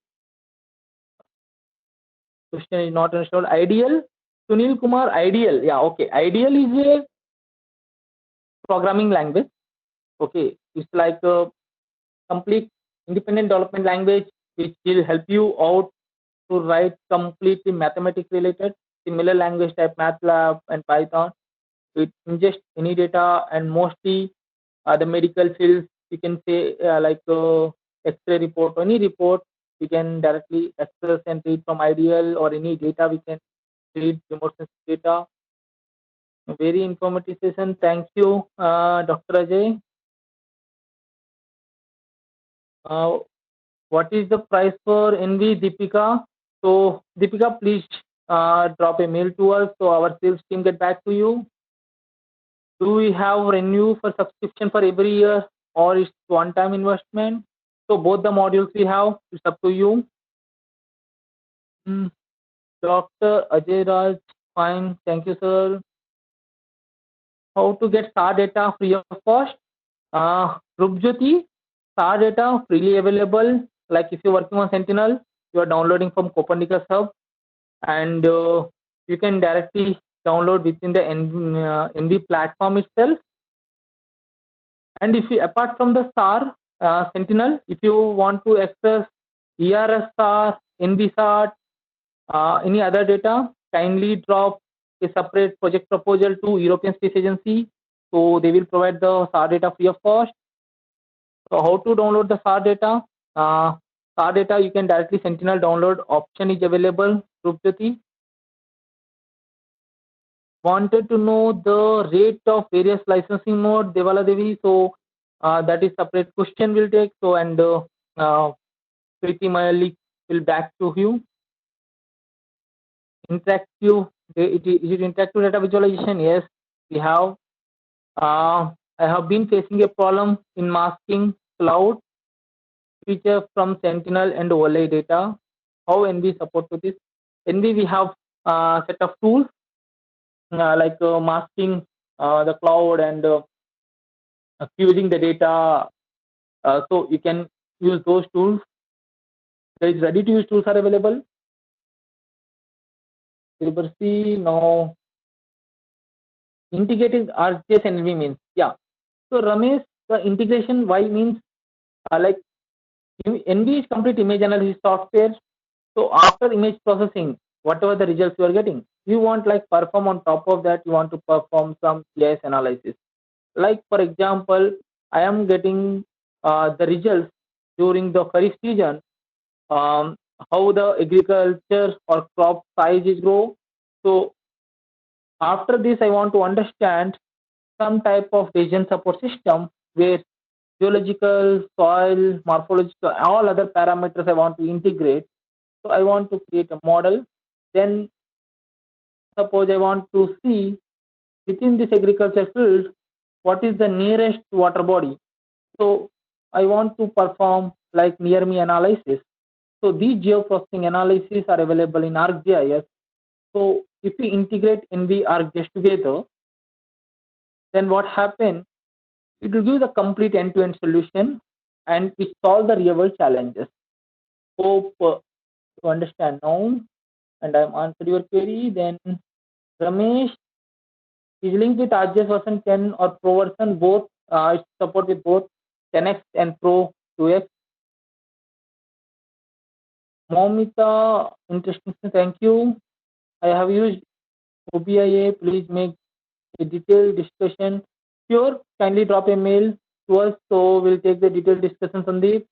Speaker 3: Question is not understood. Ideal, Sunil Kumar, Ideal. Yeah, okay. Ideal is a programming language. Okay, it's like a complete independent development language which will help you out to write completely mathematics related similar language type MATLAB and Python. It ingests any data and mostly the medical fields, you can say like X-ray report, any report we can directly access and read from Ideal, or any data we can read remote sensing data. Very informative session. Thank you, Dr. Ajay. What is the price for NV, Deepika? So Deepika, please drop a mail to us so our sales team get back to you. Do we have renew for subscription for every year or it's one-time investment? So both the modules we have, it's up to you. Dr. Ajay Raj, fine. Thank you, sir. How to get SAR data free of cost? Rupjyoti, SAR data freely available. Like if you're working on Sentinel, you are downloading from Copernicus Hub, and you can directly download within the NV platform itself. And if you, apart from the SAR Sentinel, if you want to access ERSR, NVSAR, any other data, kindly drop a separate project proposal to European Space Agency. So they will provide the SAR data free of cost. So how to download the SAR data? SAR data you can directly Sentinel download option is available. Rupjyoti wanted to know the rate of various licensing mode, Devala Devi. So that is separate question will take. So and Preeti Mayali will back to you. Interactive, is it interactive data visualization? Yes, we have. I have been facing a problem in masking cloud feature from Sentinel and OLI data. How NV support to this? NV we have set of tools like masking the cloud and fusing the data. So you can use those tools. There is ready to use tools are available. C now integrating RGS and NV means, yeah. So Ramesh, the integration why means like NV is complete image analysis software. So after image processing, whatever the results you are getting, you want like perform on top of that, you want to perform some GIS analysis. Like for example, I am getting the results during the Kharif season, how the agriculture or crop size is grow. So after this, I want to understand some type of decision support system where geological, soil, morphological, all other parameters I want to integrate. So I want to create a model. Then suppose I want to see within this agriculture field, what is the nearest water body. So I want to perform like near me analysis. So these geoprocessing analysis are available in ArcGIS. So if we integrate NV ArcGIS together, then what happens? It will give the complete end-to-end solution and we solve the real world challenges. Hope to understand now, and I'm answered your query. Then Ramesh is linked with RGS version 10 or Pro version, both it support with both 10x and Pro 2x. Momita, interesting, thank you. I have used OBIA, please make a detailed discussion. Sure, kindly drop a mail to us, so we'll take the detailed discussion, Sandeep.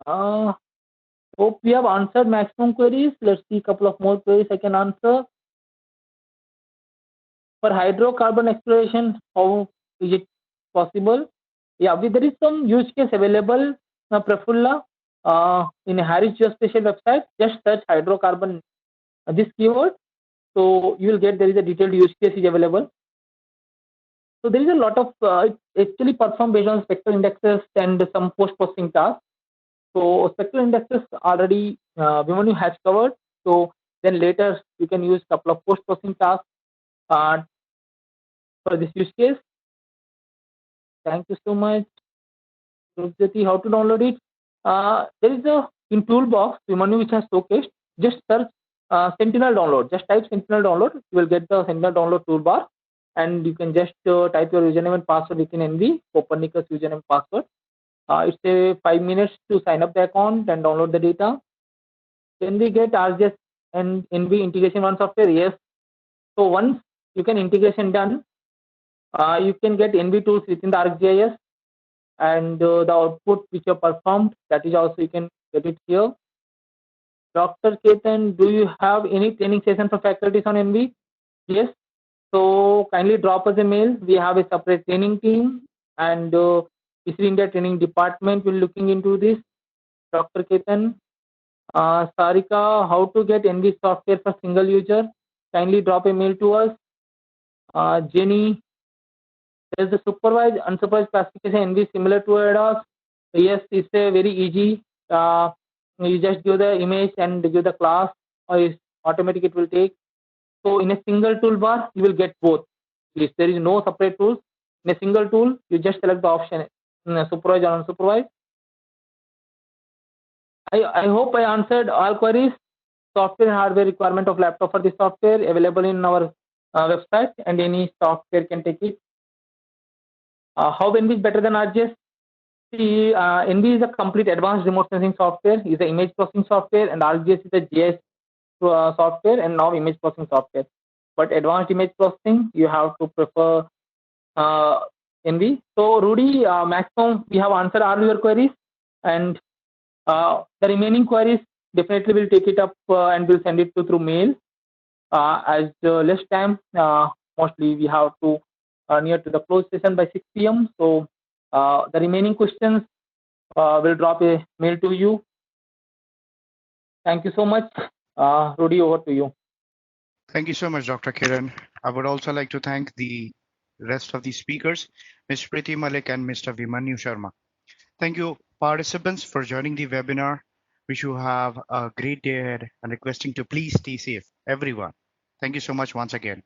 Speaker 3: Hope we have answered maximum queries. Let's see a couple of more queries I can answer. For hydrocarbon exploration, how is it possible? Yeah, there is some use case available, Prafulla, in Harris Geospatial website. Just search hydrocarbon, this keyword. So you will get there is a detailed use case is available. So there is a lot of it actually perform based on spectral indexes and some post-processing tasks. So spectral indexes already Bhimanyu has covered. So then later you can use couple of post-processing tasks for this use case. Thank you so much. Rupjyoti, how to download it? There is a in toolbox Bhimanyu which has showcased. Just search Sentinel download. Just type Sentinel download. You will get the Sentinel download toolbar, and you can just type your username and password within NV Copernicus username and password. It's a 5 minutes to sign up the account and download the data. Can we get RGS and NV integration one software? Yes. So once you can integration done, you can get NV tools within the ArcGIS, and the output which you performed, that is also you can get it here. Dr. Ketan, do you have any training session for faculties on NV? Yes. So kindly drop us a mail. We have a separate training team, and ISRI India training department will looking into this. Dr. Ketan, Sarika, how to get NV software for single user? Kindly drop a mail to us. Jenny, there is the supervised unsupervised classification NV similar to ADOS. Yes, it's a very easy. You just give the image and give the class, or it's automatic it will take. So in a single toolbar, you will get both. If there is no separate tools, in a single tool, you just select the option supervised or unsupervised. I hope I answered all queries. software and hardware requirement of laptop for this software available in our website, and any software can take it. How NV is better than RGS? See, NV is a complete advanced remote sensing software, is an image processing software, and RGS is a GIS software and now image processing software. But advanced image processing, you have to prefer NV. So Rudy, maximum we have answered all your queries, and the remaining queries definitely will take it up and we'll send it to through mail. As less time, mostly we have to near to the close session by 6 p.m. So the remaining questions will drop a mail to you. Thank you so much. Rudy, over to you.
Speaker 1: Thank you so much, Dr. Kiran. I would also like to thank the rest of the speakers, Ms. Priti Malik and Mr. Vimanyu Sharma. Thank you, participants, for joining the webinar. Wish you have a great day ahead and requesting to please stay safe, everyone. Thank you so much once again.